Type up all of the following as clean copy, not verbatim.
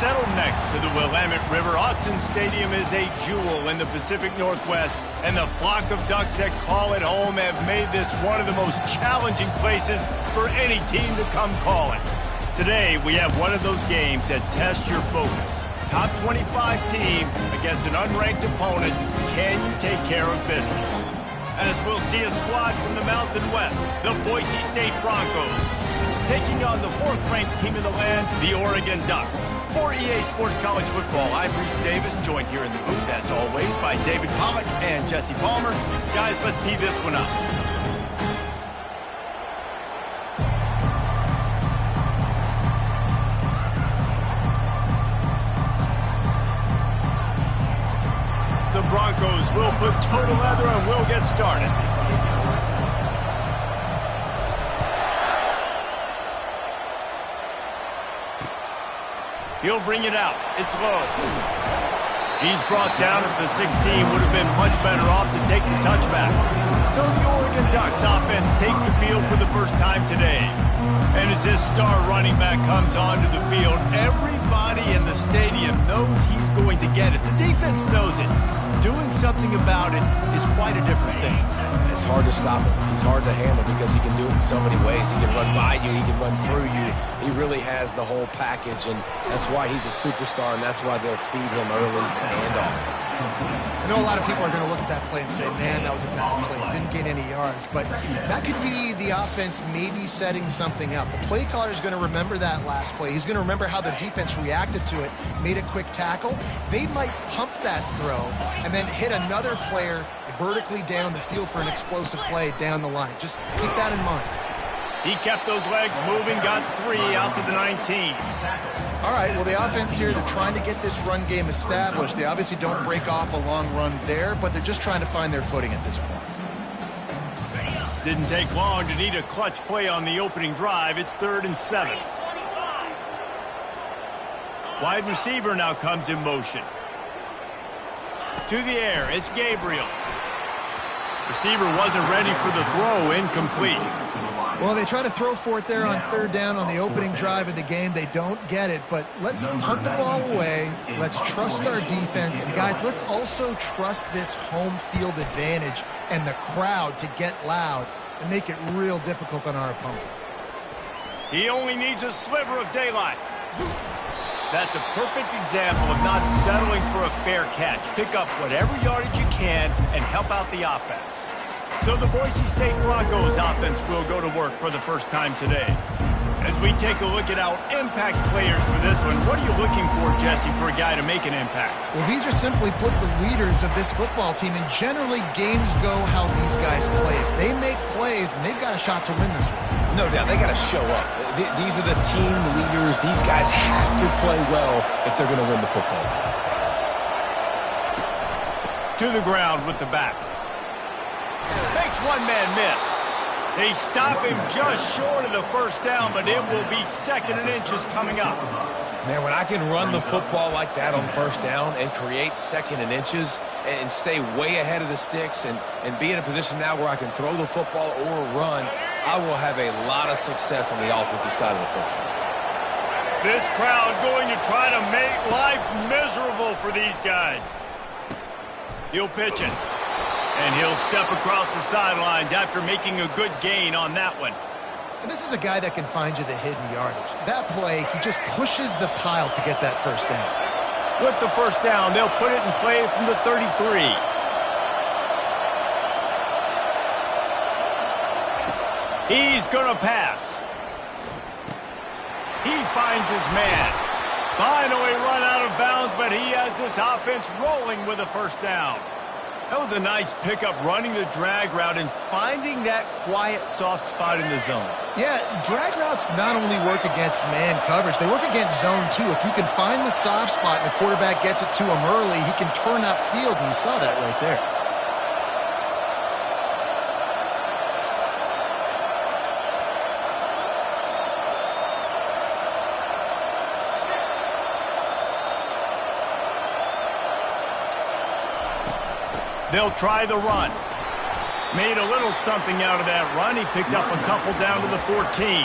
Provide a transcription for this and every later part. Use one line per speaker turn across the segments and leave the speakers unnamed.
Settled next to the Willamette River, Austin Stadium is a jewel in the Pacific Northwest, and the flock of ducks that call it home have made this one of the most challenging places for any team to come calling. Today, we have one of those games that tests your focus. Top 25 team against an unranked opponent. Can you take care of business? As we'll see a squad from the Mountain West, the Boise State Broncos, taking on the 4th-ranked team in the land, the Oregon Ducks. For EA Sports College Football, I'm Reese Davis, joined here in the booth, as always, by David Pollack and Jesse Palmer. Guys, let's tee this one up. The Broncos will put total leather and we'll get started. He'll bring it out. It's low. He's brought down at the 16. Would have been much better off to take the touchback. So the Oregon Ducks offense takes the field for the first time today. And as this star running back comes onto the field, everybody in the stadium knows he's going to get it. The defense knows it. Doing something about it is quite a different thing.
It's hard to stop him. He's hard to handle because he can do it in so many ways. He can run by you. He can run through you. He really has the whole package, and that's why he's a superstar, and that's why they'll feed him early and often.
I know a lot of people are going to look at that play and say, man, that was a bad play. Didn't gain any yards. But that could be the offense maybe setting something up. The play caller is going to remember that last play. He's going to remember how the defense reacted to it, made a quick tackle. They might pump that throw and then hit another player vertically down the field for an explosive play down the line. Just keep that in mind.
He kept those legs moving, got 3 out to the 19.
All right, well, the offense here, they're trying to get this run game established. They obviously don't break off a long run there, but they're just trying to find their footing at this point.
Didn't take long to need a clutch play on the opening drive. It's 3rd and 7. Wide receiver now comes in motion. To the air, it's Gabriel. Receiver wasn't ready for the throw, incomplete.
Well, they try to throw for it there on 3rd down on the opening drive of the game. They don't get it, but let's punt the ball away. Let's trust our defense. And, guys, let's also trust this home field advantage and the crowd to get loud and make it real difficult on our opponent.
He only needs a sliver of daylight. That's a perfect example of not settling for a fair catch. Pick up whatever yardage you can and help out the offense. So the Boise State Broncos offense will go to work for the first time today. As we take a look at our impact players for this one, what are you looking for, Jesse, for a guy to make an impact?
Well, these are simply put the leaders of this football team, and generally games go how these guys play. If they make plays, then they've got a shot to win this one.
No doubt, they got to show up. These are the team leaders. These guys have to play well if they're going to win the football game.
To the ground with the back. Makes one man miss. They stop him just short of the first down, but it will be 2nd and inches coming up.
Man, when I can run the football like that on 1st down and create 2nd and inches and stay way ahead of the sticks and be in a position now where I can throw the football or run, I will have a lot of success on the offensive side of the football.
This crowd going to try to make life miserable for these guys. He'll pitch it. And he'll step across the sidelines after making a good gain on that one.
And this is a guy that can find you the hidden yardage. That play, he just pushes the pile to get that first down.
With the first down, they'll put it in play from the 33. He's going to pass. He finds his man. Finally run out of bounds, but he has this offense rolling with a first down. That was a nice pickup, running the drag route and finding that quiet, soft spot in the zone.
Yeah, drag routes not only work against man coverage, they work against zone too. If you can find the soft spot and the quarterback gets it to him early, he can turn upfield, and you saw that right there.
They'll try the run. Made a little something out of that run. He picked up a couple down to the 14.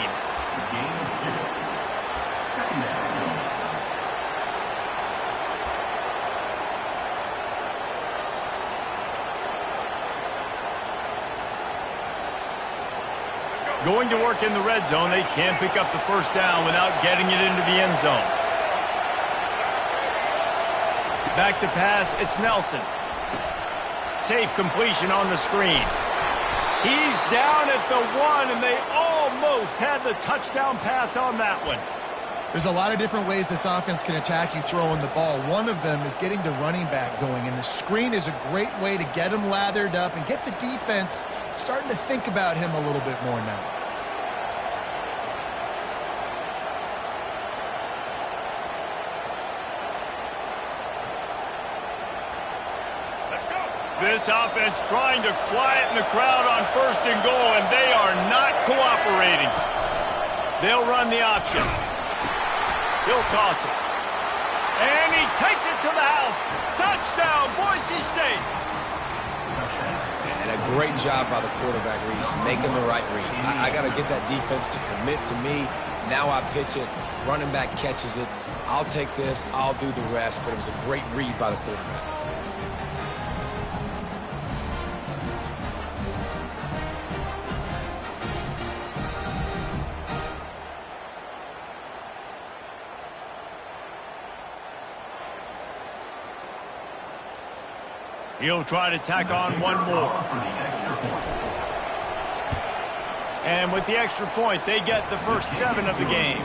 Going to work in the red zone, they can't pick up the first down without getting it into the end zone. Back to pass, it's Nelson. Safe completion on the screen. He's down at the 1, and they almost had the touchdown pass on that one.
There's a lot of different ways this offense can attack you throwing the ball. One of them is getting the running back going, and the screen is a great way to get him lathered up and get the defense starting to think about him a little bit more now.
This offense trying to quieten the crowd on 1st and goal, and they are not cooperating. They'll run the option. He'll toss it. And he takes it to the house. Touchdown, Boise State.
And a great job by the quarterback, Reese, making the right read. I got to get that defense to commit to me. Now I pitch it. Running back catches it. I'll take this. I'll do the rest. But it was a great read by the quarterback.
He'll try to tack on one more. And with the extra point, they get the first 7 of the game.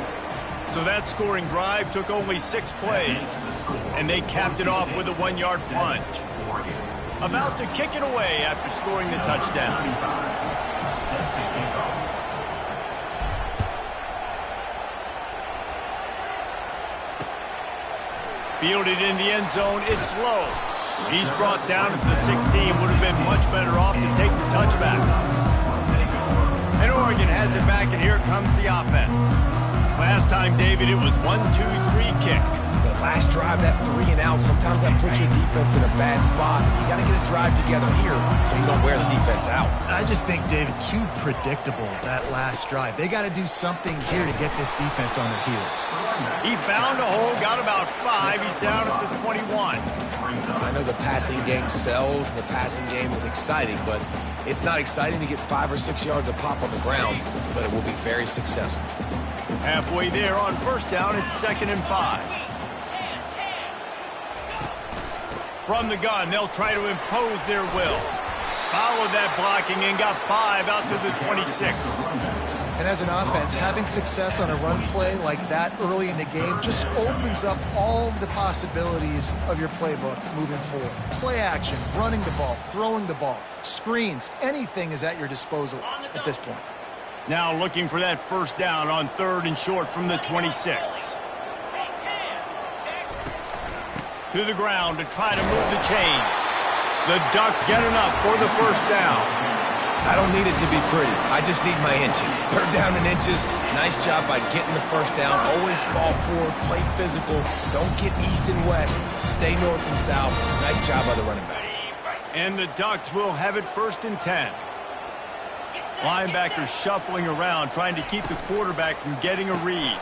So that scoring drive took only 6 plays, and they capped it off with a 1-yard plunge. About to kick it away after scoring the touchdown. Fielded in the end zone, it's low. He's brought down at the 16. Would have been much better off to take the touchback. And Oregon has it back, and here comes the offense. Last time, David, it was 1-2-3 kick.
The last drive, that 3 and out, sometimes that puts your defense in a bad spot. You got to get a drive together here so you don't wear the defense out.
I just think, David, too predictable, that last drive. They got to do something here to get this defense on their heels.
He found a hole, got about 5. He's down at the 21.
I know the passing game sells, and the passing game is exciting, but it's not exciting to get 5 or 6 yards of pop on the ground, but it will be very successful.
Halfway there on 1st down, it's 2nd and 5. From the gun, they'll try to impose their will. Followed that blocking and got 5 out to the 26.
And as an offense, having success on a run play like that early in the game just opens up all the possibilities of your playbook moving forward. Play action, running the ball, throwing the ball, screens, anything is at your disposal at this point.
Now looking for that 1st down on 3rd and short from the 26. To the ground to try to move the chains. The Ducks get enough for the 1st down.
I don't need it to be pretty. I just need my inches. 3rd down and inches. Nice job by getting the 1st down. Always fall forward, play physical. Don't get east and west. Stay north and south. Nice job by the running back.
And the Ducks will have it 1st and 10. Linebackers shuffling around, trying to keep the quarterback from getting a read.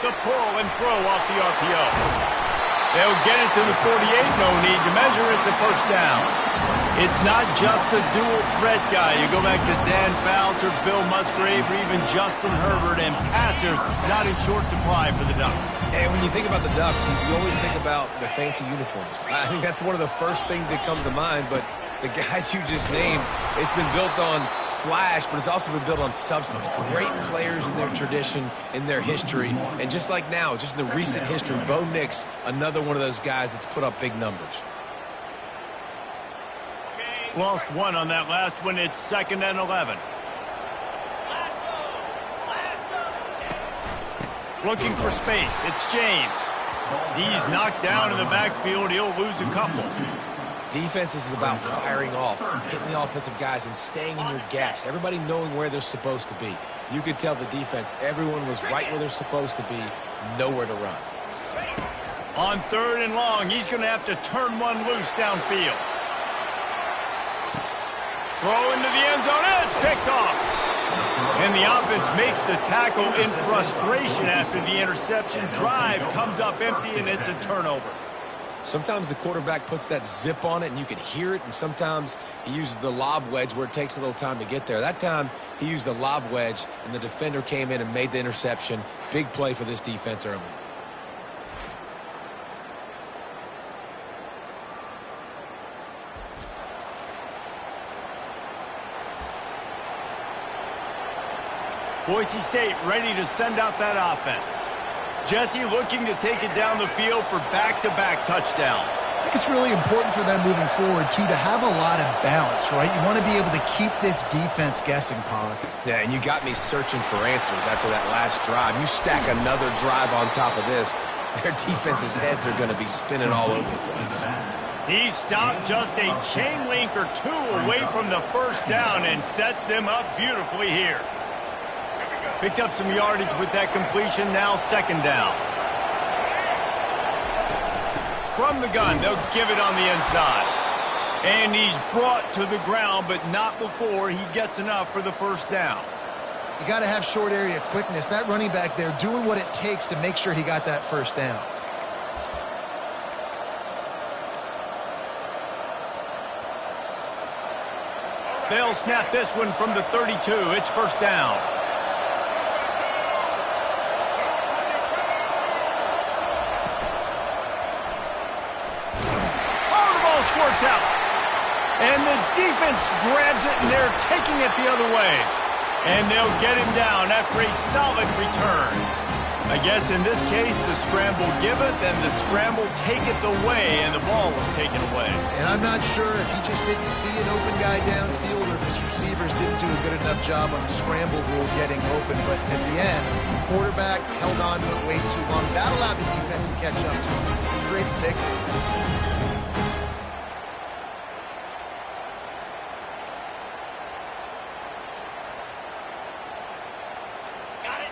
The pull and throw off the RPO. They'll get it to the 48, no need to measure it to 1st down. It's not just the dual threat guy. You go back to Dan Fouts or Bill Musgrave or even Justin Herbert, and passers not in short supply for the Ducks.
And when you think about the Ducks, you always think about the fancy uniforms. I think that's one of the first things that come to mind, but the guys you just named, it's been built on flash, but it's also been built on substance. Great players in their tradition, in their history, and just like now, just in the recent history, Bo Nix, another one of those guys that's put up big numbers.
Lost 1 on that last one. It's 2nd and 11. Looking for space. It's James. He's knocked down in the backfield. He'll lose a couple.
Defense is about firing off, hitting the offensive guys, and staying in your gaps. Everybody knowing where they're supposed to be. You could tell the defense, everyone was right where they're supposed to be, nowhere to run.
On 3rd and long, he's going to have to turn one loose downfield. Throw into the end zone, and it's picked off. And the offense makes the tackle in frustration after the interception. Drive comes up empty, and it's a turnover.
Sometimes the quarterback puts that zip on it and you can hear it, and sometimes he uses the lob wedge where it takes a little time to get there. That time he used the lob wedge and the defender came in and made the interception. Big play for this defense early.
Boise State ready to send out that offense. Jesse looking to take it down the field for back-to-back touchdowns.
I think it's really important for them moving forward, too, to have a lot of bounce, right? You want to be able to keep this defense guessing, Pollock.
Yeah, and you got me searching for answers after that last drive. You stack another drive on top of this, their defense's heads are going to be spinning all over the place.
He stopped just a chain link or two away from the first down and sets them up beautifully here. Picked up some yardage with that completion, now second down. From the gun, they'll give it on the inside. And he's brought to the ground, but not before he gets enough for the first down.
You got to have short area quickness. That running back there doing what it takes to make sure he got that first down.
They'll snap this one from the 32. It's first down. Squirts out. And the defense grabs it, and they're taking it the other way. And they'll get him down after a solid return. I guess in this case, the scramble giveth and the scramble taketh away, and the ball was taken away.
And I'm not sure if he just didn't see an open guy downfield or if his receivers didn't do a good enough job on the scramble rule getting open. But at the end, the quarterback held on to it way too long. That allowed the defense to catch up to him. Great take.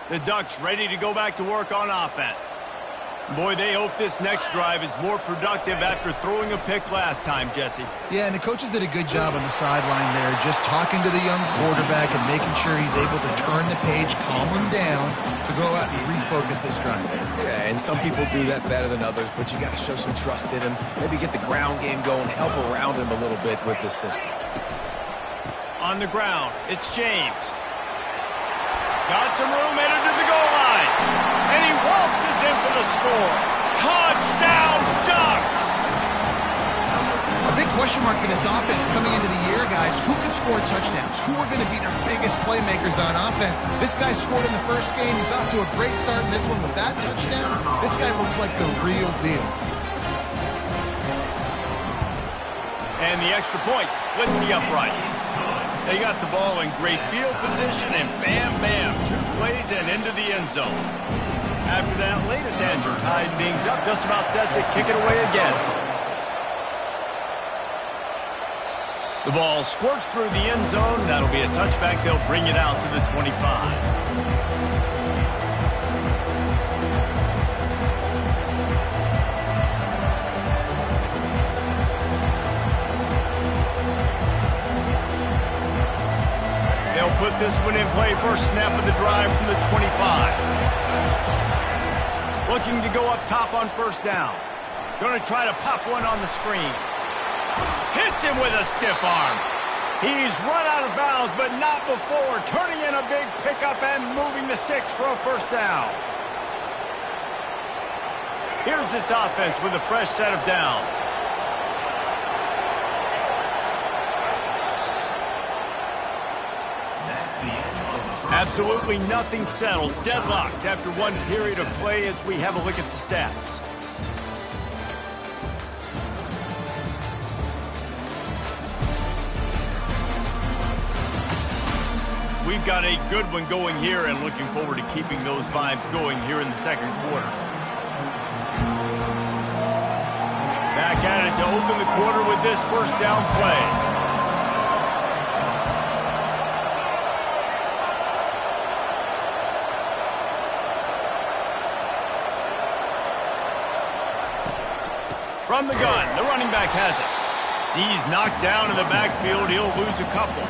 The Ducks ready to go back to work on offense. Boy, they hope this next drive is more productive after throwing a pick last time, Jesse.
Yeah, and the coaches did a good job on the sideline there, just talking to the young quarterback and making sure he's able to turn the page, calm him down, to go out and refocus this drive.
Yeah, and some people do that better than others, but you got to show some trust in him. Maybe get the ground game going, help around him a little bit with the system.
On the ground, it's James. Got some room, headed to the goal line. And he waltzes in for the score. Touchdown, Ducks!
A big question mark for this offense coming into the year, guys. Who can score touchdowns? Who are going to be their biggest playmakers on offense? This guy scored in the first game. He's off to a great start in this one with that touchdown. This guy looks like the real deal.
And the extra point splits the uprights. They got the ball in great field position, and bam, bam, 2 plays and into the end zone. After that latest answer tied things up, just about set to kick it away again. The ball squirts through the end zone. That'll be a touchback. They'll bring it out to the 25. They'll put this one in play. First snap of the drive from the 25. Looking to go up top on first down. Going to try to pop one on the screen. Hits him with a stiff arm. He's run out of bounds, but not before turning in a big pickup and moving the sticks for a first down. Here's this offense with a fresh set of downs. Absolutely nothing settled. Deadlocked after one period of play as we have a look at the stats. We've got a good one going here and looking forward to keeping those vibes going here in the second quarter. Back at it to open the quarter with this first down play. From the gun, the running back has it. He's knocked down in the backfield. He'll lose a couple.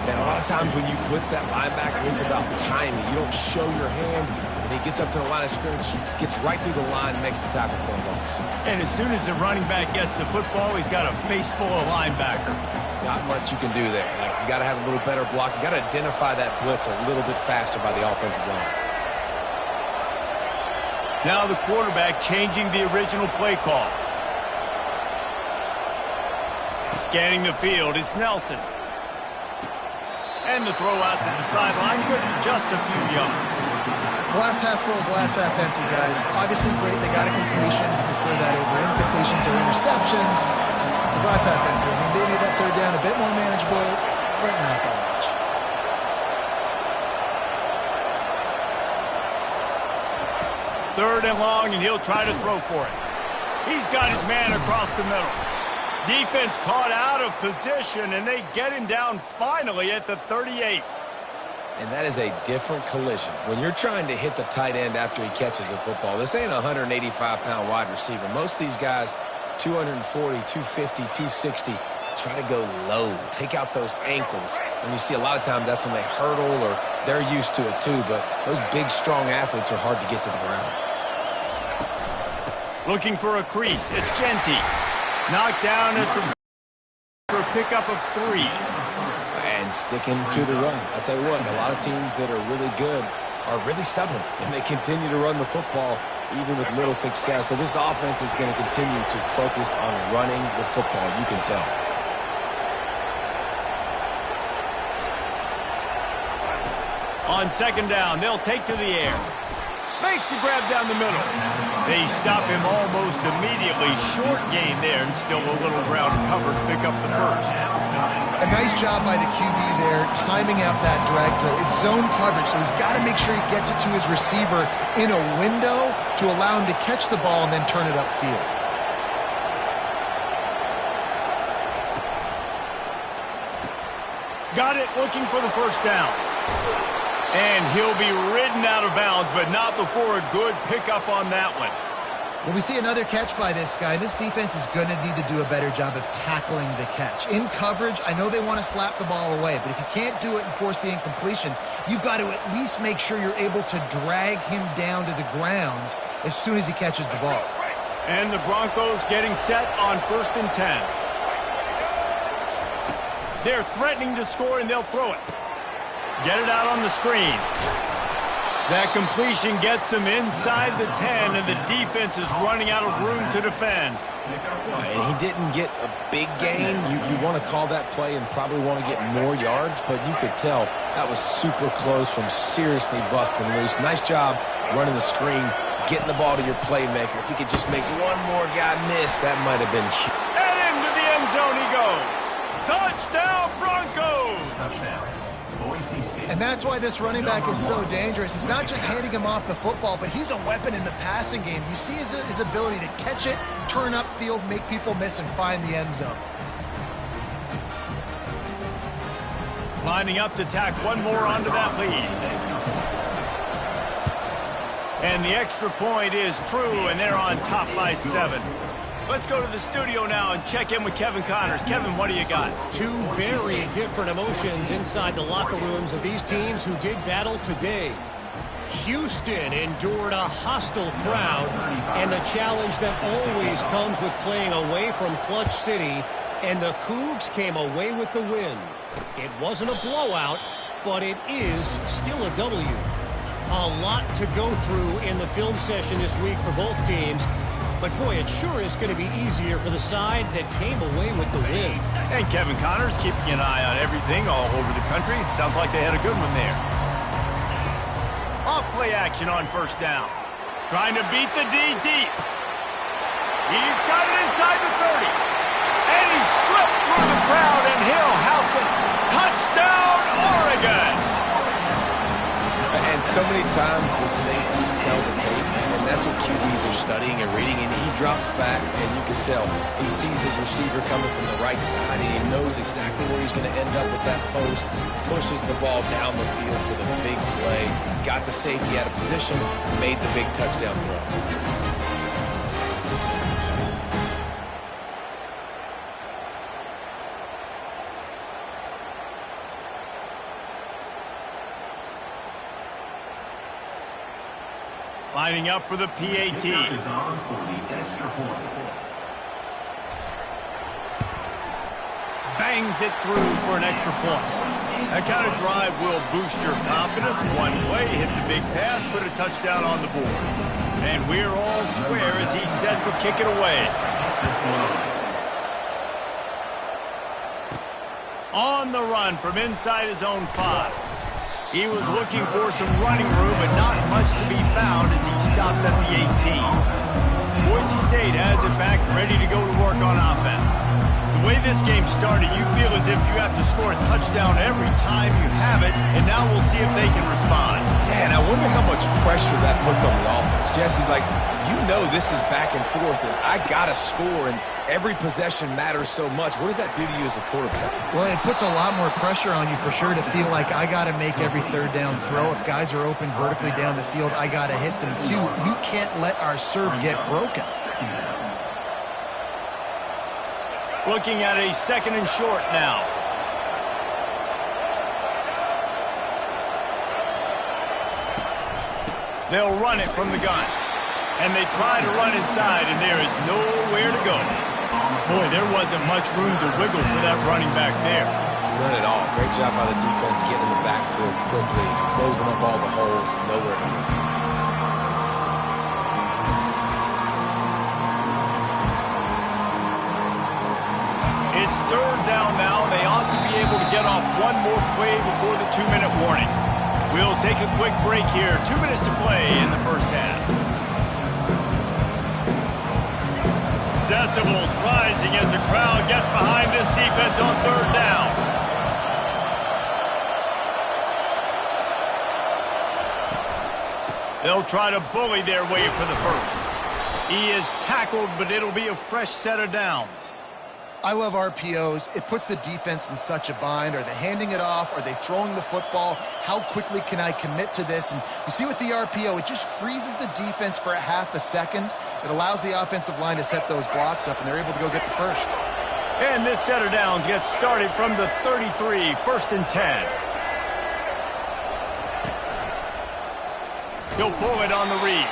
And a lot of times when you blitz that linebacker, it's about timing. You don't show your hand, and he gets up to the line of scrimmage, gets right through the line, makes the tackle for a loss.
And as soon as the running back gets the football, he's got a face full of linebacker.
Not much you can do there. Like, you got to have a little better block. You got to identify that blitz a little bit faster by the offensive line.
Now the quarterback changing the original play call. Scanning the field, it's Nelson. And the throw out to the sideline, good for just a few yards.
Glass half full, glass half empty, guys. Obviously great, they got a completion. Prefer that over incompletions or interceptions. The glass half empty. I mean, they made that third down a bit more manageable, but not that much.
Third and long, and he'll try to throw for it. He's got his man across the middle. Defense caught out of position, and they get him down finally at the 38.
And that is a different collision. When you're trying to hit the tight end after he catches the football, this ain't a 185-pound wide receiver. Most of these guys, 240, 250, 260, try to go low, take out those ankles. And you see a lot of times that's when they hurdle or they're used to it too, but those big, strong athletes are hard to get to the ground.
Looking for a crease, it's Genty. Knocked down at the for a pickup of 3.
And sticking to the run. I'll tell you what, a lot of teams that are really good are really stubborn, and they continue to run the football even with little success. So this offense is going to continue to focus on running the football, you can tell.
On second down, they'll take to the air. Makes the grab down the middle. They stop him almost immediately. Short gain there, and still a little ground covered to pick up the first.
A nice job by the QB there, timing out that drag throw. It's zone coverage, so he's got to make sure he gets it to his receiver in a window to allow him to catch the ball and then turn it upfield.
Got it, looking for the first down. And he'll be ridden out of bounds, but not before a good pickup on that one.
Well, we see another catch by this guy. This defense is going to need to do a better job of tackling the catch. In coverage, I know they want to slap the ball away, but if you can't do it and force the incompletion, you've got to at least make sure you're able to drag him down to the ground as soon as he catches the ball.
And the Broncos getting set on 1st and 10. They're threatening to score, and they'll throw it. Get it out on the screen. That completion gets them inside the 10, and the defense is running out of room to defend.
And he didn't get a big gain. You want to call that play and probably want to get more yards, but you could tell that was super close from seriously busting loose. Nice job running the screen, getting the ball to your playmaker. If he could just make one more guy miss, that might have been huge.
And into the end zone he goes. Touchdown, Broncos!
And that's why this running back is so dangerous. It's not just handing him off the football, but he's a weapon in the passing game. You see his ability to catch it, turn upfield, make people miss, and find the end zone.
Lining up to tack one more onto that lead. And the extra point is true, and they're on top by 7. Let's go to the studio now and check in with Kevin Connors. Kevin, what do you got?
Two very different emotions inside the locker rooms of these teams who did battle today. Houston endured a hostile crowd and the challenge that always comes with playing away from Clutch City, and the Cougs came away with the win. It wasn't a blowout, but it is still a W. A lot to go through in the film session this week for both teams. But, boy, it sure is going to be easier for the side that came away with the win.
And Kevin Connors keeping an eye on everything all over the country. Sounds like they had a good one there. Off-play action on 1st down. Trying to beat the D deep. He's got it inside the 30. And he slipped through the crowd, and he'll house it. Touchdown, Oregon!
And so many times the safeties tell the tape, and that's what QBs are studying and reading, and he drops back, and you can tell he sees his receiver coming from the right side, and he knows exactly where he's going to end up with that post, pushes the ball down the field for the big play, got the safety out of position, made the big touchdown throw.
Lining up for the PAT. Bangs it through for an extra point. That kind of drive will boost your confidence. One play, hit the big pass, put a touchdown on the board. And we're all square as he's set to kick it away. On the run from inside his own 5. He was looking for some running room, but not much to be found as he stopped at the 18. Boise State has it back, ready to go to work on offense. The way this game started, you feel as if you have to score a touchdown every time you have it, and now we'll see if they can respond.
Yeah, and I wonder how much pressure that puts on the offense. Jesse, like, you know this is back and forth, and I got to score, and every possession matters so much. What does that do to you as a quarterback?
Well, it puts a lot more pressure on you for sure to feel like I got to make every third down throw. If guys are open vertically down the field, I got to hit them too. We can't let our serve get broken.
Looking at a 2nd and short now. They'll run it from the gun. And they try to run inside, and there is nowhere to go. Boy, there wasn't much room to wiggle for that running back there.
None at all. Great job by the defense getting in the backfield quickly, closing up all the holes, nowhere to go.
It's 3rd down now. They ought to be able to get off one more play before the 2-minute warning. We'll take a quick break here. 2 minutes to play in the first half. Decibels rising as the crowd gets behind this defense on 3rd down. They'll try to bully their way for the first. He is tackled, but it'll be a fresh set of downs.
I love RPOs. It puts the defense in such a bind. Are they handing it off? Are they throwing the football? How quickly can I commit to this? And you see with the RPO, it just freezes the defense for a half a second. It allows the offensive line to set those blocks up, and they're able to go get the first.
And this set of downs gets started from the 33, 1st and 10. He'll pull it on the read.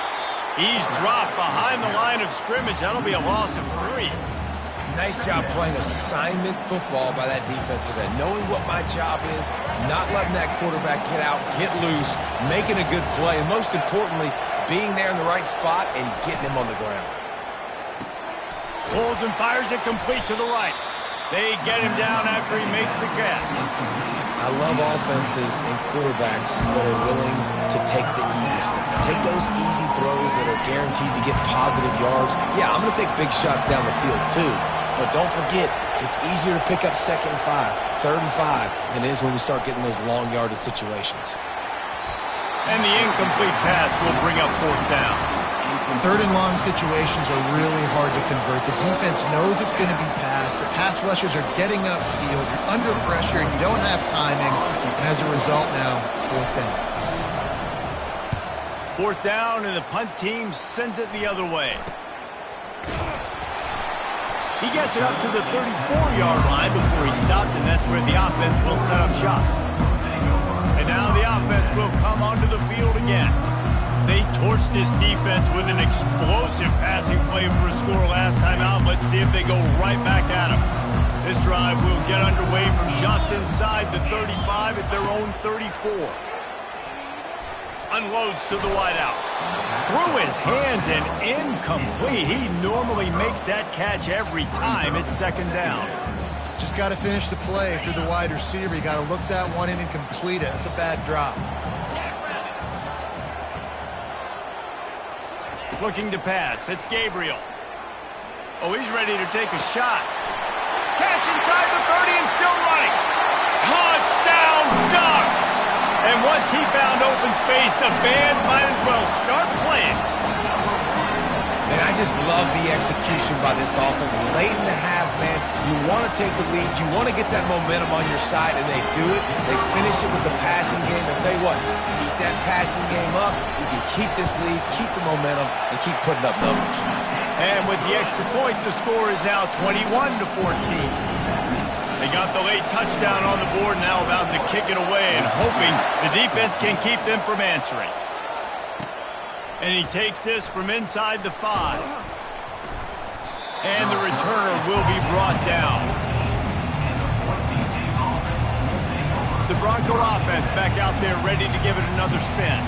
He's dropped behind the line of scrimmage. That'll be a loss of 3.
Nice job playing assignment football by that defensive end. Knowing what my job is, not letting that quarterback get out, get loose, making a good play, and most importantly, being there in the right spot and getting him on the ground.
Pulls and fires it complete to the right. They get him down after he makes the catch.
I love offenses and quarterbacks that are willing to take the easy step. Take those easy throws that are guaranteed to get positive yards. Yeah, I'm going to take big shots down the field too. But don't forget, it's easier to pick up 2nd and 5, 3rd and 5 than it is when we start getting those long yardage situations.
And the incomplete pass will bring up 4th down.
3rd and long situations are really hard to convert. The defense knows it's going to be passed. The pass rushers are getting upfield. You're under pressure. You don't have timing. And as a result now, 4th down.
4th down, and the punt team sends it the other way. He gets it up to the 34-yard line before he stopped, and that's where the offense will set up shop. And now the offense will come onto the field again. They torched this defense with an explosive passing play for a score last time out. Let's see if they go right back at him. This drive will get underway from just inside the 35 at their own 34. Unloads to the wideout. Through his hands and incomplete. He normally makes that catch every time. It's 2nd down.
Just got to finish the play through the wide receiver. You got to look that one in and complete it. It's a bad drop.
Looking to pass. It's Gabriel. Oh, he's ready to take a shot. Catch inside the 30 and still running. Touchdown, Ducks! And once he found open space, the band might as well start playing.
Man, I just love the execution by this offense. Late in the half, man, you want to take the lead. You want to get that momentum on your side, and they do it. They finish it with the passing game. And tell you what, keep that passing game up. You can keep this lead, keep the momentum, and keep putting up numbers.
And with the extra point, the score is now 21-14. They got the late touchdown on the board, now about to kick it away and hoping the defense can keep them from answering. And he takes this from inside the 5. And the returner will be brought down. The Bronco offense back out there ready to give it another spin.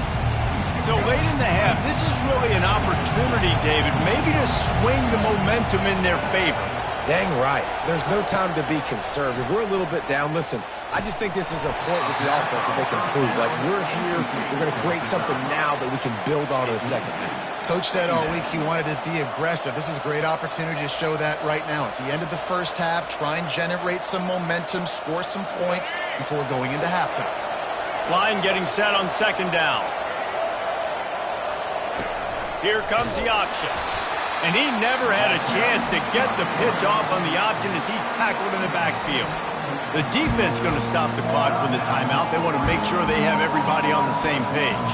So late in the half, this is really an opportunity, David, maybe to swing the momentum in their favor.
Dang right. There's no time to be conservative. We're a little bit down. Listen, I just think this is a point with the offense that they can prove. Like, we're here, we're going to create something now that we can build on in the second half.
Coach said all week he wanted to be aggressive. This is a great opportunity to show that right now. At the end of the first half, try and generate some momentum, score some points before going into halftime.
Line getting set on second down. Here comes the option. And he never had a chance to get the pitch off on the option as he's tackled in the backfield. The defense going to stop the clock with a timeout. They want to make sure they have everybody on the same page.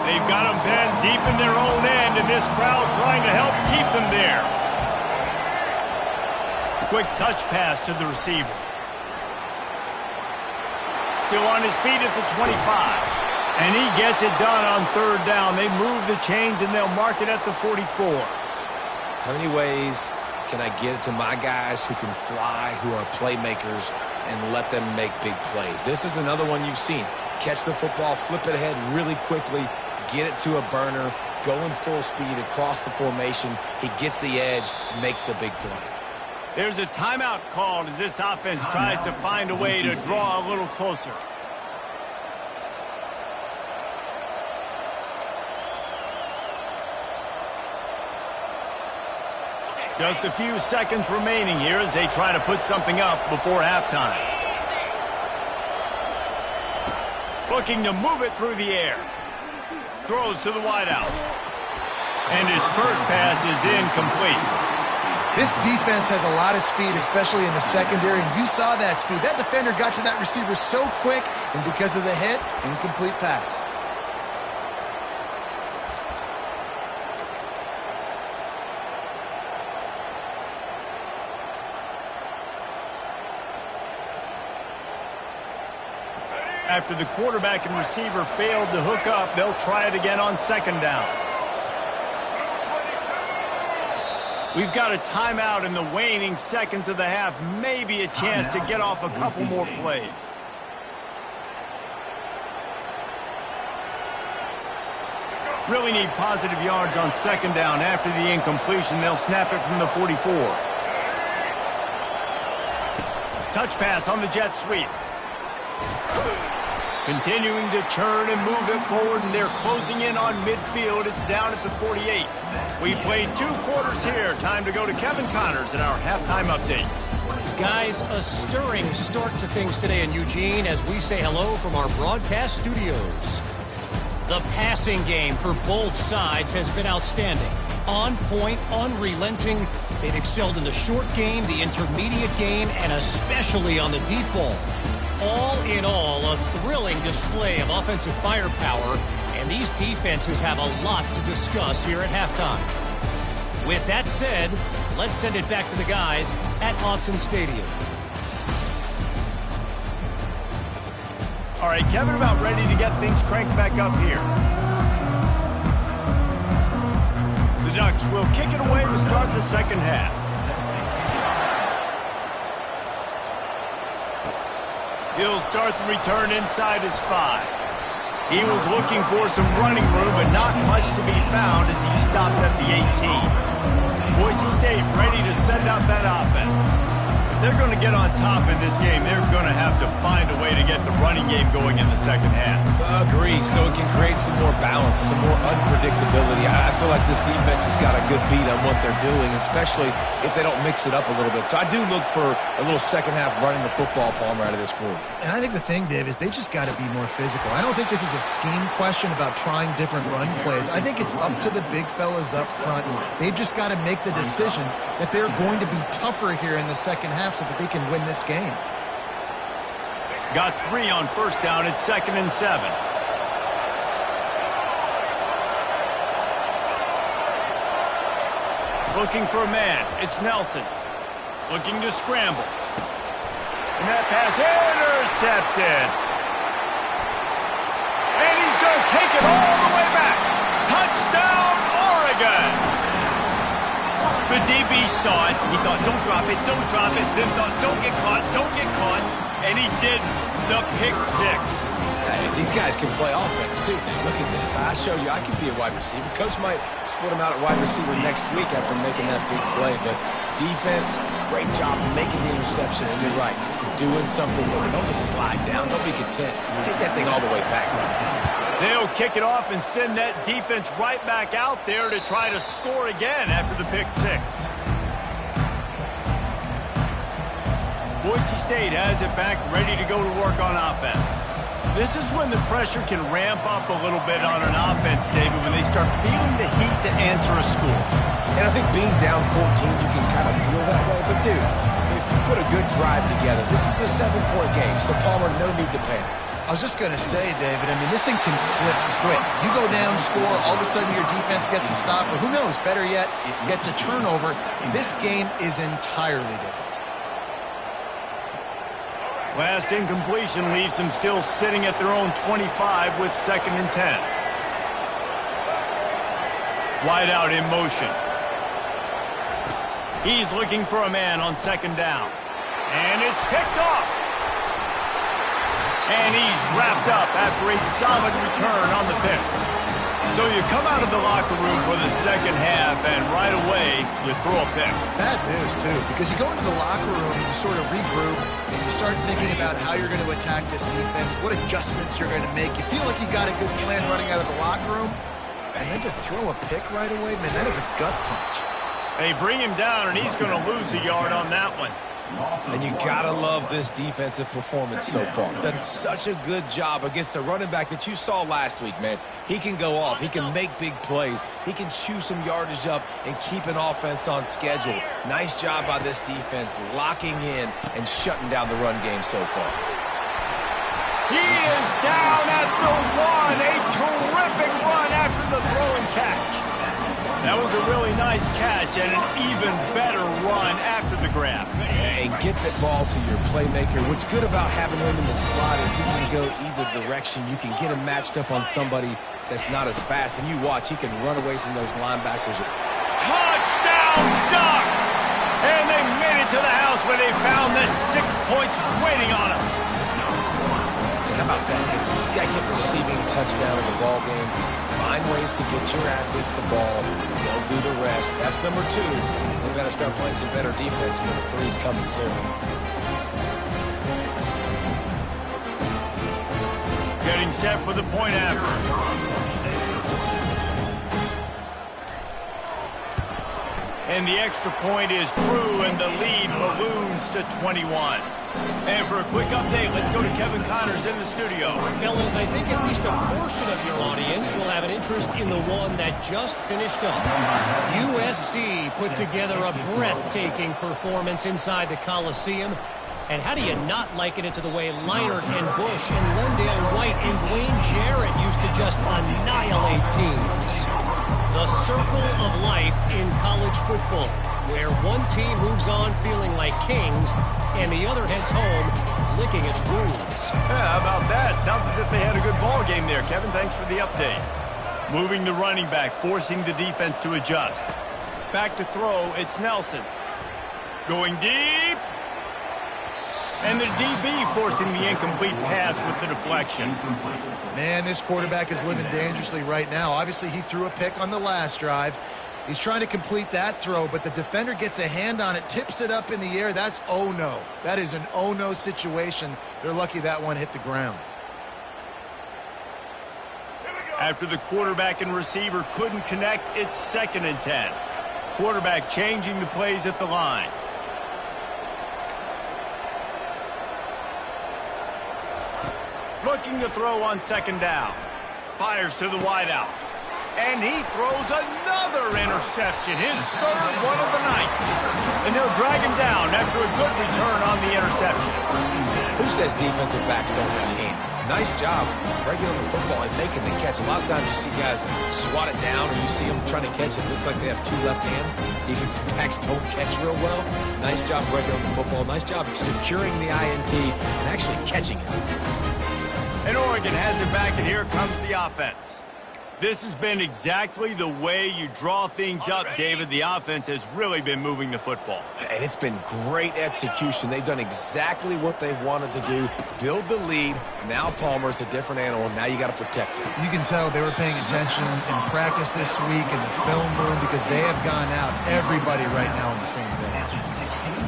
They've got them pinned deep in their own end, and this crowd trying to help keep them there. Quick touch pass to the receiver. Still on his feet at the 25. And he gets it done on third down. They move the chains, and they'll mark it at the 44.
How many ways can I get it to my guys who can fly, who are playmakers, and let them make big plays? This is another one you've seen. Catch the football, flip it ahead really quickly, get it to a burner, going full speed across the formation. He gets the edge, makes the big play.
There's a timeout called as this offense tries to find a way to draw a little closer. Just a few seconds remaining here as they try to put something up before halftime. Looking to move it through the air. Throws to the wideout. And his first pass is incomplete.
This defense has a lot of speed, especially in the secondary, and you saw that speed. That defender got to that receiver so quick, and because of the hit, incomplete pass.
After the quarterback and receiver failed to hook up, they'll try it again on second down. We've got a timeout in the waning seconds of the half. Maybe a chance to get off a couple more plays. Really need positive yards on second down. After the incompletion, they'll snap it from the 44. Touch pass on the jet sweep. Continuing to churn and move it forward, and they're closing in on midfield. It's down at the 48. We played 2 quarters here. Time to go to Kevin Connors in our halftime update.
Guys, a stirring start to things today in Eugene as we say hello from our broadcast studios. The passing game for both sides has been outstanding. On point, unrelenting. They've excelled in the short game, the intermediate game, and especially on the deep ball. All in all, a thrilling display of offensive firepower, and these defenses have a lot to discuss here at halftime. With that said, let's send it back to the guys at Autzen Stadium.
All right, Kevin, about ready to get things cranked back up here. The Ducks will kick it away to start the second half. He'll start the return inside his 5. He was looking for some running room, but not much to be found as he stopped at the 18. Boise State ready to send out that offense. If they're going to get on top in this game, they're going to have to find a way to get the running game going in the second half.
Agree, so it can create some more balance, some more unpredictability. I feel like this defense has got a good beat on what they're doing, especially if they don't mix it up a little bit. So I do look for a little second half running the football, Palmer, out of this group.
And I think the thing, Dave, is they just got to be more physical. I don't think this is a scheme question about trying different run plays. I think it's up to the big fellas up front. They've just got to make the decision that they're going to be tougher here in the second half so that they can win this game.
Got 3 on first down. It's 2nd and 7. Looking for a man. It's Nelson. Looking to scramble. And that pass intercepted. And he's going to take it all the way back. Touchdown, Oregon. The DB saw it. He thought, don't drop it, don't drop it. Then thought, don't get caught, don't get caught. And he didn't. The pick six.
Hey, these guys can play offense, too. Look at this. I showed you I can be a wide receiver. Coach might split him out at wide receiver next week after making that big play. But defense, great job making the interception. And you're right, doing something with it. Don't just slide down. Don't be content. Take that thing all the way back.
They'll kick it off and send that defense right back out there to try to score again after the pick six. Boise State has it back, ready to go to work on offense. This is when the pressure can ramp up a little bit on an offense, David, when they start feeling the heat to answer a score.
And I think being down 14, you can kind of feel that way. But, dude, if you put a good drive together, this is a 7-point game, so Palmer, no need to panic.
I was just going to say, David, I mean, this thing can flip quick. You go down, score, all of a sudden your defense gets a stop, or who knows, better yet, gets a turnover. This game is entirely different.
Last incompletion leaves them still sitting at their own 25 with 2nd and 10. Wide out in motion. He's looking for a man on 2nd down. And it's picked off. And he's wrapped up after a solid return on the pick. So you come out of the locker room for the second half, and right away, you throw a pick.
Bad news, too, because you go into the locker room, you sort of regroup, and you start thinking about how you're going to attack this defense, what adjustments you're going to make. You feel like you got a good plan running out of the locker room, and then to throw a pick right away, man, that is a gut punch.
They bring him down, and he's going to lose a yard on that one.
And you gotta love this defensive performance so far. Done such a good job against the running back that you saw last week, man. He can go off. He can make big plays. He can chew some yardage up and keep an offense on schedule. Nice job by this defense locking in and shutting down the run game so far.
He is down at the 1. A terrific run after the throw and catch. That was a really nice catch and an even better run after the grab.
And get that ball to your playmaker. What's good about having him in the slot is he can go either direction. You can get him matched up on somebody that's not as fast. And you watch, he can run away from those linebackers.
Touchdown, Ducks! And they made it to the house where they found that 6 points waiting on them.
How about that? His second receiving touchdown of the ball game. Find ways to get your athletes the ball. They'll do the rest. That's number 2. They've got to start playing some better defense when the 3's coming soon.
Getting set for the point after. And the extra point is true, and the lead balloons to 21. And for a quick update, let's go to Kevin Connors in the studio.
Fellas, I think at least a portion of your audience will have an interest in the one that just finished up. USC put together a breathtaking performance inside the Coliseum. And how do you not liken it to the way Leinart and Bush and Lendale White and Dwayne Jarrett used to just annihilate teams? The circle of life in college football, where one team moves on feeling like kings and the other heads home licking its wounds.
Yeah, how about that? Sounds as if they had a good ball game there. Kevin, thanks for the update. Moving the running back, forcing the defense to adjust. Back to throw, it's Nelson. Going deep. And the DB forcing the incomplete pass with the deflection.
Man, this quarterback is living dangerously right now. Obviously, he threw a pick on the last drive. He's trying to complete that throw, but the defender gets a hand on it, tips it up in the air. That's oh-no. That is an oh-no situation. They're lucky that one hit the ground.
After the quarterback and receiver couldn't connect, it's 2nd and 10. Quarterback changing the plays at the line. Looking to throw on 2nd down. Fires to the wideout. And he throws another interception, his 3rd one of the night. And they'll drag him down after a good return on the interception.
Who says defensive backs don't have hands? Nice job breaking on the football and making the catch. A lot of times you see guys swat it down, or you see them trying to catch it. It looks like they have two left hands. Defensive backs don't catch real well. Nice job breaking on the football. Nice job securing the INT and actually catching it.
And Oregon has it back, and here comes the offense. This has been exactly the way you draw things up, David. The offense has really been moving the football.
And it's been great execution. They've done exactly what they've wanted to do. Build the lead. Now Palmer's a different animal. Now you got to protect it.
You can tell they were paying attention in practice this week in the film room because they have gone out, everybody right now on the same page.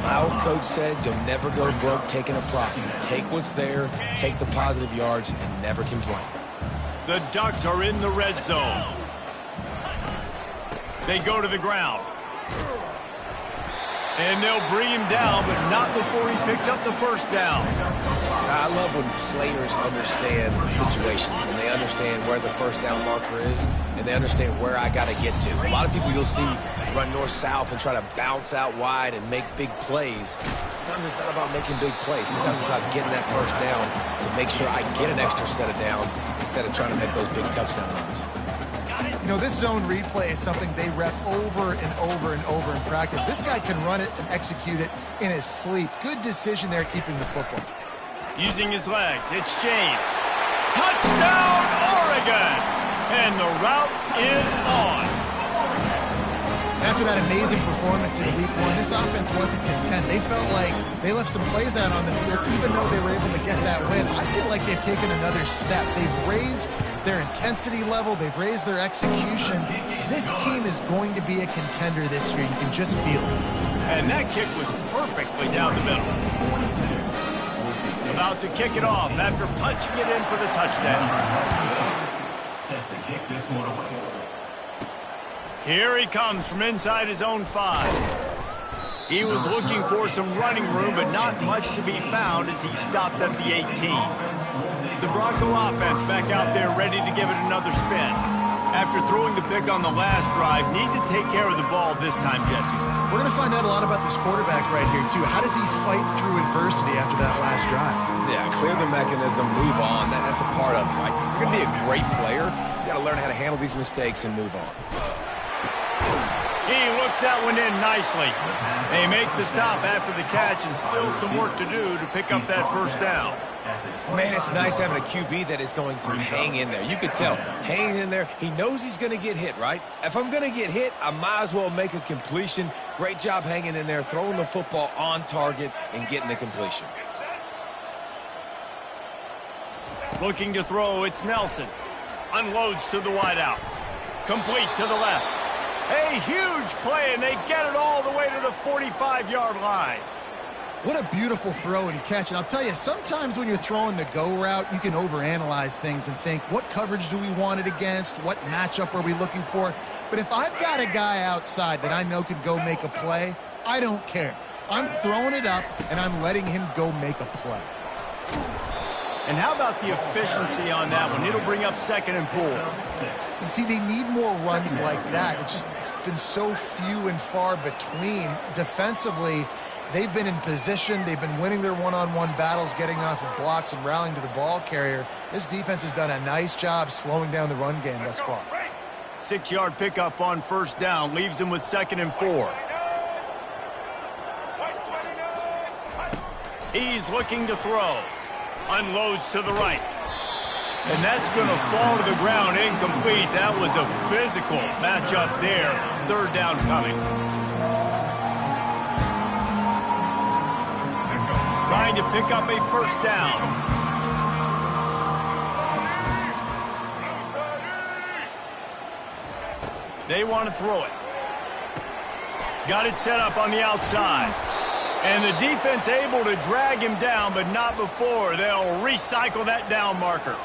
My old coach said you'll never go broke taking a profit. Take what's there, take the positive yards, and never complain.
The Ducks are in the red zone. They go to the ground. And they'll bring him down, but not before he picks up the first down.
I love when players understand situations and they understand where the first down marker is and they understand where I got to get to. A lot of people you'll see run north-south and try to bounce out wide and make big plays. Sometimes it's not about making big plays. Sometimes it's about getting that first down to make sure I get an extra set of downs instead of trying to make those big touchdown runs.
You know, this zone replay is something they rep over and over and over in practice. This guy can run it and execute it in his sleep. Good decision there keeping the football.
Using his legs, it's James. Touchdown, Oregon! And the route is on.
After that amazing performance in Week 1, this offense wasn't content. They felt like they left some plays out on the field, even though they were able to get that win. I feel like they've taken another step. They've raised their intensity level. They've raised their execution. This team is going to be a contender this year. You can just feel it.
And that kick was perfectly down the middle. About to kick it off after punching it in for the touchdown.
Sets to kick this one away.
Here he comes from inside his own 5. He was looking for some running room, but not much to be found as he stopped at the 18. The Bronco offense back out there ready to give it another spin. After throwing the pick on the last drive, need to take care of the ball this time, Jesse.
We're going to find out a lot about this quarterback right here, too. How does he fight through adversity after that last drive?
Yeah, clear the mechanism, move on. That's a part of it, right? If you're going to be a great player, you got to learn how to handle these mistakes and move on.
He looks that one in nicely. They make the stop after the catch and still some work to do to pick up that first down.
Man, it's nice having a QB that is going to hang in there. You could tell, hanging in there, he knows he's going to get hit, right? If I'm going to get hit, I might as well make a completion. Great job hanging in there, throwing the football on target and getting the completion.
Looking to throw, it's Nelson. Unloads to the wideout. Complete to the left. A huge play, and they get it all the way to the 45-yard line.
What a beautiful throw and catch. And I'll tell you, sometimes when you're throwing the go route, you can overanalyze things and think, what coverage do we want it against? What matchup are we looking for? But if I've got a guy outside that I know can go make a play, I don't care. I'm throwing it up, and I'm letting him go make a play.
And how about the efficiency on that one? It'll bring up 2nd and 4.
You see, they need more runs like that. It's been so few and far between. Defensively, they've been in position. They've been winning their one-on-one battles, getting off of blocks and rallying to the ball carrier. This defense has done a nice job slowing down the run game thus far.
6-yard pickup on first down leaves them with 2nd and 4. He's looking to throw. Unloads to the right. And that's going to fall to the ground incomplete. That was a physical matchup there. 3rd down coming. Trying to pick up a first down. They want to throw it. Got it set up on the outside. And the defense able to drag him down, but not before. They'll recycle that down marker.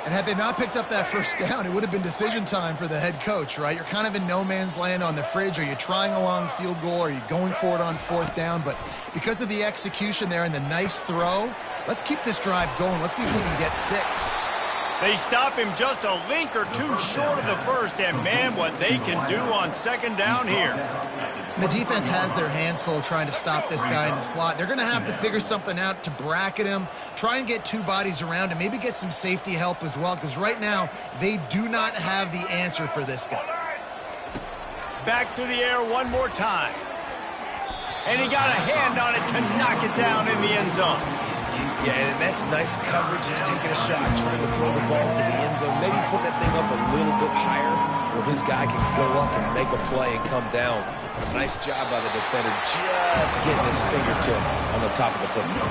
And had they not picked up that first down, it would have been decision time for the head coach, right? You're kind of in no man's land on the fridge. Are you trying a long field goal? Are you going for it on 4th down? But because of the execution there and the nice throw, let's keep this drive going. Let's see if we can get 6.
They stop him just a link or two short of the first, and man, what they can do on second down here.
The defense has their hands full trying to stop this guy in the slot. They're going to have to figure something out to bracket him, try and get two bodies around him, maybe get some safety help as well, because right now they do not have the answer for this guy.
Back to the air one more time. And he got a hand on it to knock it down in the end zone.
Yeah, and that's nice coverage. He's taking a shot, trying to throw the ball to the end zone. Maybe put that thing up a little bit higher where his guy can go up and make a play and come down. A nice job by the defender just getting his fingertip on the top of the football.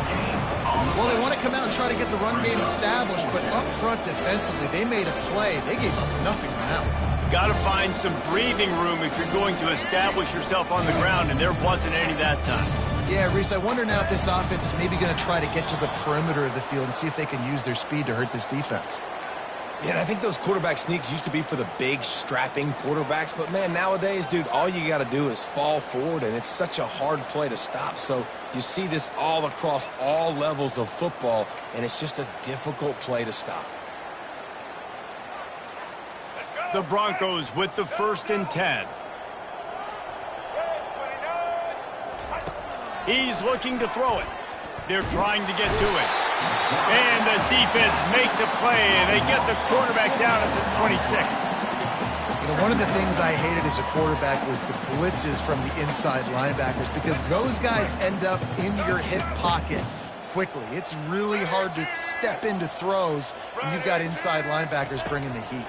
Well, they want to come out and try to get the run game established, but up front defensively, they made a play. They gave up nothing now.
Got to find some breathing room if you're going to establish yourself on the ground, and there wasn't any that time.
Yeah, Reese, I wonder now if this offense is maybe going to try to get to the perimeter of the field and see if they can use their speed to hurt this defense.
Yeah, and I think those quarterback sneaks used to be for the big, strapping quarterbacks. But, man, nowadays, dude, all you got to do is fall forward, and it's such a hard play to stop. So you see this all across all levels of football, and it's just a difficult play to stop.
The Broncos with the 1st and 10. He's looking to throw it. They're trying to get to it. And the defense makes a play, and they get the quarterback down at the 26.
You know, one of the things I hated as a quarterback was the blitzes from the inside linebackers, because those guys end up in your hip pocket quickly. It's really hard to step into throws when you've got inside linebackers bringing the heat.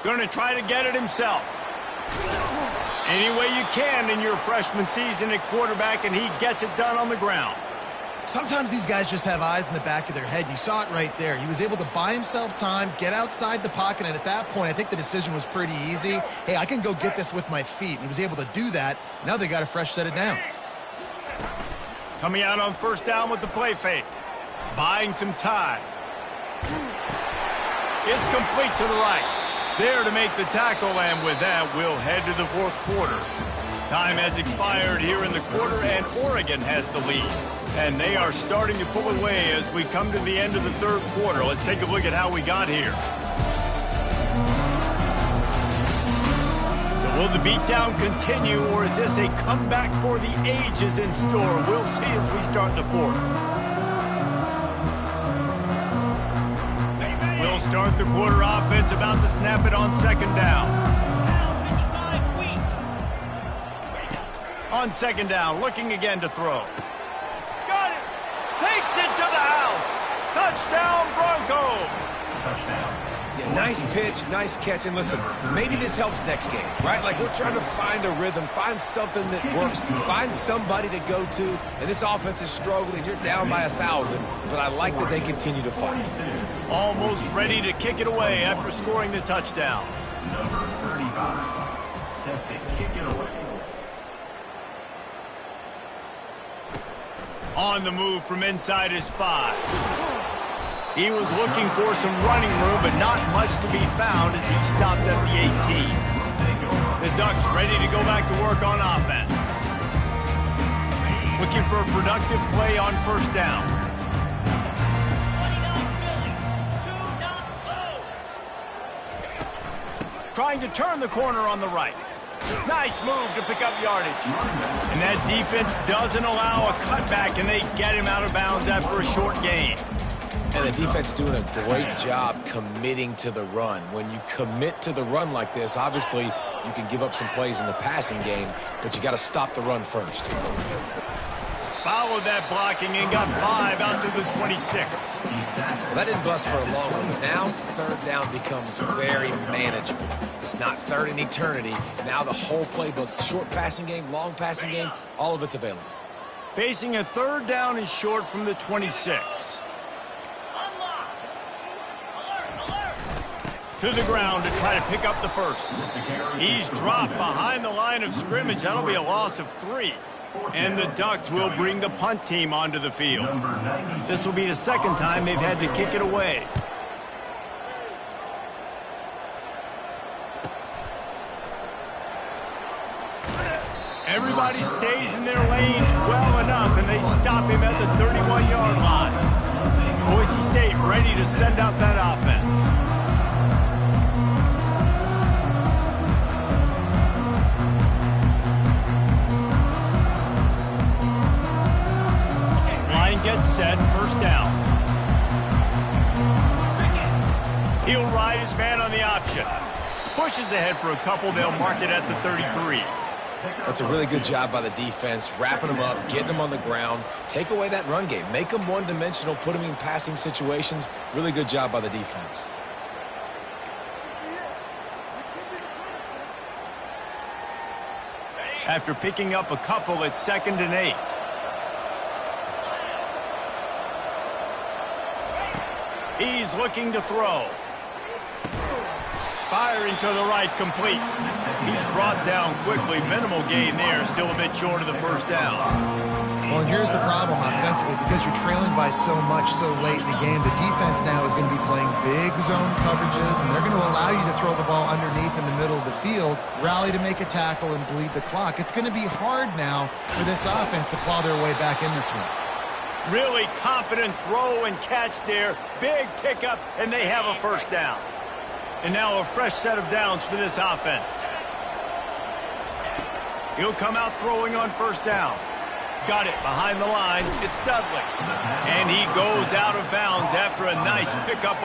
Going to try to get it himself. Any way you can in your freshman season at quarterback, and he gets it done on the ground.
Sometimes these guys just have eyes in the back of their head. You saw it right there. He was able to buy himself time, get outside the pocket, and at that point, I think the decision was pretty easy. Hey, I can go get this with my feet. And he was able to do that. Now they got a fresh set of downs.
Coming out on 1st down with the play fake. Buying some time. It's complete to the right. There to make the tackle, and with that, we'll head to the 4th quarter. Time has expired here in the quarter, and Oregon has the lead. And they are starting to pull away as we come to the end of the 3rd quarter. Let's take a look at how we got here. So will the beatdown continue, or is this a comeback for the ages in store? We'll see as we start the 4th. We'll start the quarter offense, about to snap it on 2nd down. On 2nd down, looking again to throw. Got it! Takes it to the house! Touchdown, Broncos!
Touchdown.
Yeah, nice pitch, nice catch. And listen, maybe this helps next game, right? Like, we're trying to find a rhythm, find something that works, find somebody to go to. And this offense is struggling. You're down by 1,000, but I like that they continue to fight.
Almost ready to kick it away after scoring the touchdown.
Number 35. Set to kick it away.
On the move from inside his 5. He was looking for some running room, but not much to be found as he stopped at the 18. The Ducks ready to go back to work on offense. Looking for a productive play on 1st down. Trying to turn the corner on the right. Nice move to pick up yardage. And that defense doesn't allow a cutback, and they get him out of bounds after a short gain.
And the defense doing a great job committing to the run. When you commit to the run like this, obviously you can give up some plays in the passing game, but you got to stop the run first.
Followed that blocking and got 5 out to the 26.
Well, that didn't bust for a long one, but now 3rd down becomes very manageable. It's not 3rd in eternity. Now the whole playbook, short passing game, long passing game, all of it's available.
Facing a 3rd down and short from the 26. To the ground to try to pick up the 1st. He's dropped behind the line of scrimmage. That'll be a loss of 3. And the Ducks will bring the punt team onto the field. This will be the 2nd time they've had to kick it away. Everybody stays in their lanes well enough, and they stop him at the 31-yard line. Boise State ready to send out that offense. Line gets set, first down. He'll ride his man on the option. Pushes ahead for a couple, they'll mark it at the 33.
That's a really good job by the defense, wrapping them up, getting them on the ground. Take away that run game. Make them one-dimensional, put them in passing situations. Really good job by the defense.
After picking up a couple, it's 2nd and 8. He's looking to throw. Firing to the right, complete. He's brought down quickly. Minimal gain there. Still a bit short of the first down.
Well, and here's the problem offensively. Because you're trailing by so much so late in the game, the defense now is going to be playing big zone coverages, and they're going to allow you to throw the ball underneath in the middle of the field, rally to make a tackle, and bleed the clock. It's going to be hard now for this offense to claw their way back in this one.
Really confident throw and catch there. Big pickup, and they have a first down. And now a fresh set of downs for this offense. He'll come out throwing on first down. Got it behind the line. It's Dudley. And he goes out of bounds after a nice pickup.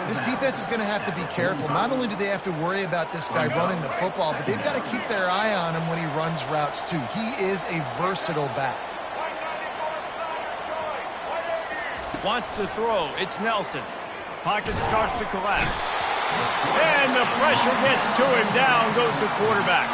This defense is going to have to be careful. Not only do they have to worry about this guy running the football, but they've got to keep their eye on him when he runs routes too. He is a versatile back.
Wants to throw. It's Nelson. Pocket starts to collapse. And the pressure gets to him. Down goes the quarterback.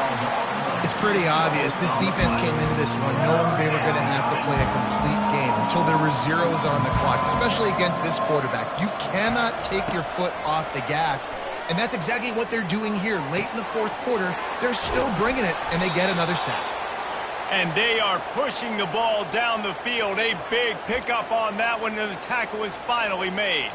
It's pretty obvious. This defense came into this one knowing they were going to have to play a complete game until there were zeros on the clock, especially against this quarterback. You cannot take your foot off the gas, and that's exactly what they're doing here. Late in the fourth quarter, they're still bringing it, and they get another sack.
And they are pushing the ball down the field. A big pickup on that one, and the tackle is finally made.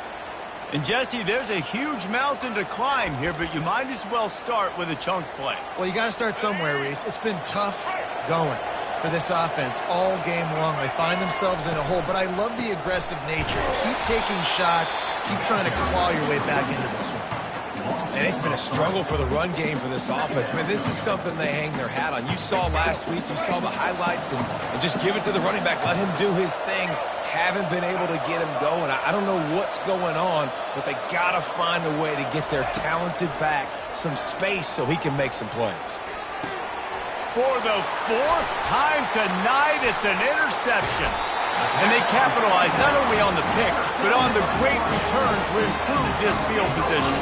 And, Jesse, there's a huge mountain to climb here, but you might as well start with a chunk play.
Well, you got to start somewhere, Reese. It's been tough going for this offense all game long. They find themselves in a hole, but I love the aggressive nature. Keep taking shots. Keep trying to claw your way back into this one.
And it's been a struggle for the run game for this offense. Man, this is something they hang their hat on. You saw last week, you saw the highlights, and just give it to the running back. Let him do his thing. Haven't been able to get him going. I don't know what's going on, but they got to find a way to get their talented back some space so he can make some plays.
For the fourth time tonight, it's an interception. And they capitalize not only on the pick, but on the great return to improve this field position.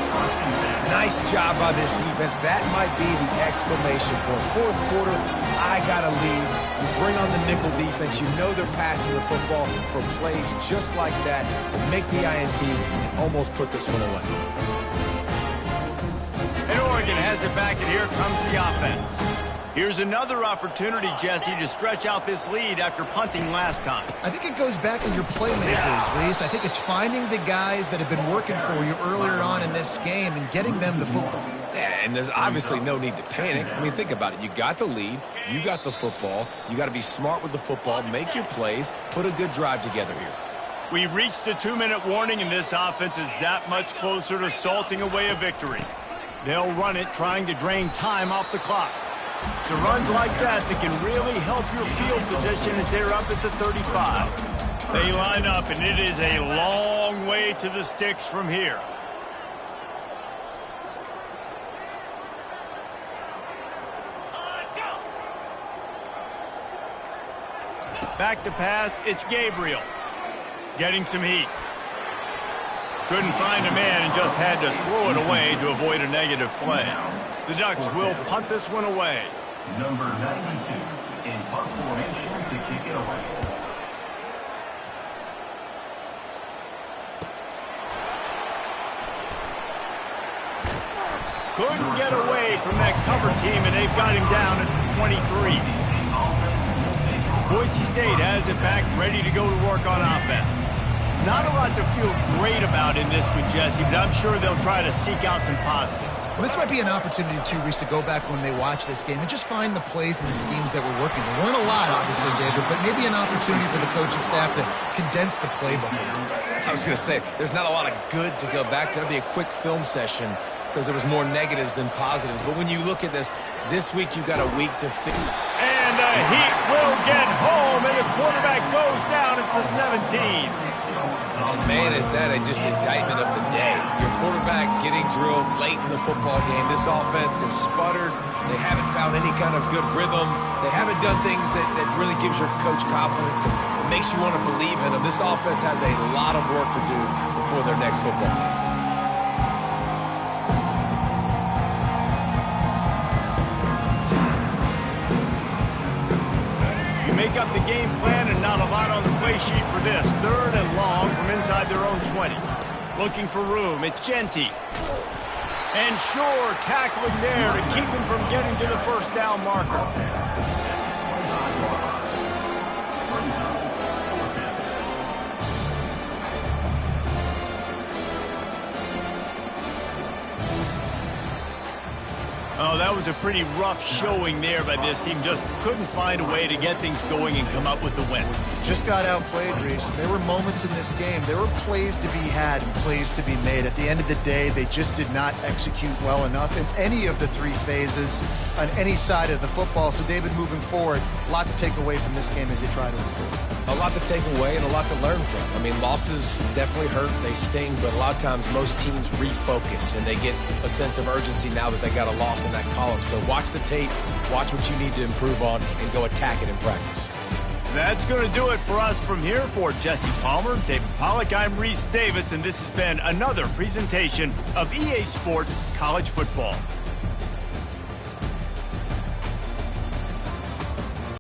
Nice job by this defense. That might be the exclamation point. Fourth quarter, I got to lead. You bring on the nickel defense. You know they're passing the football for plays just like that to make the INT and almost put this one away.
And Oregon has it back, and here comes the offense. Here's another opportunity, Jesse, to stretch out this lead after punting last time.
I think it goes back to your playmakers, Reese. I think it's finding the guys that have been working for you earlier on in this game and getting them the football.
Yeah, and there's obviously no need to panic. I mean, think about it. You got the lead. You got the football. You got to be smart with the football, make your plays, put a good drive together here.
We've reached the 2-minute warning, and this offense is that much closer to salting away a victory. They'll run it, trying to drain time off the clock. So runs like that can really help your field position as they're up at the 35. They line up, and it is a long way to the sticks from here. Back to pass, it's Gabriel. Getting some heat. Couldn't find a man and just had to throw it away to avoid a negative play. The Ducks will punt this one away.
Number 92 in punt formation to kick it away.
Couldn't get away from that cover team, and they've got him down at the 23. Boise State has it back, ready to go to work on offense. Not a lot to feel great about in this one, Jesse, but I'm sure they'll try to seek out some positives.
Well, this might be an opportunity, too, Reese, to go back when they watch this game and just find the plays and the schemes that were working. There weren't a lot, obviously, David, but maybe an opportunity for the coaching staff to condense the playbook.
I was going to say, there's not a lot of good to go back to. That'd be a quick film session because there was more negatives than positives. But when you look at this week you've got a week to fix.
And the Heat will get home, and the quarterback goes down at the 17.
And man, is that just indictment of the day. Your quarterback getting drilled late in the football game. This offense has sputtered. They haven't found any kind of good rhythm. They haven't done things that really gives your coach confidence and makes you want to believe in them. This offense has a lot of work to do before their next football game.
Make up the game plan and not a lot on the play sheet for this. 3rd and long from inside their own 20. Looking for room. It's Ncaa25. And Shore tackling there to keep him from getting to the first down marker. Oh, that was a pretty rough showing there by this team. Just couldn't find a way to get things going and come up with the win.
Just got outplayed, Reese. There were moments in this game. There were plays to be had and plays to be made. At the end of the day, they just did not execute well enough in any of the 3 phases on any side of the football. So, David, moving forward, a lot to take away from this game as they try to improve.
A lot to take away and a lot to learn from. I mean, losses definitely hurt. They sting, but a lot of times most teams refocus and they get a sense of urgency now that they got a loss in that column. So watch the tape, watch what you need to improve on, and go attack it in practice.
That's going to do it for us from here. For Jesse Palmer, David Pollack, I'm Reese Davis, and this has been another presentation of EA Sports College Football.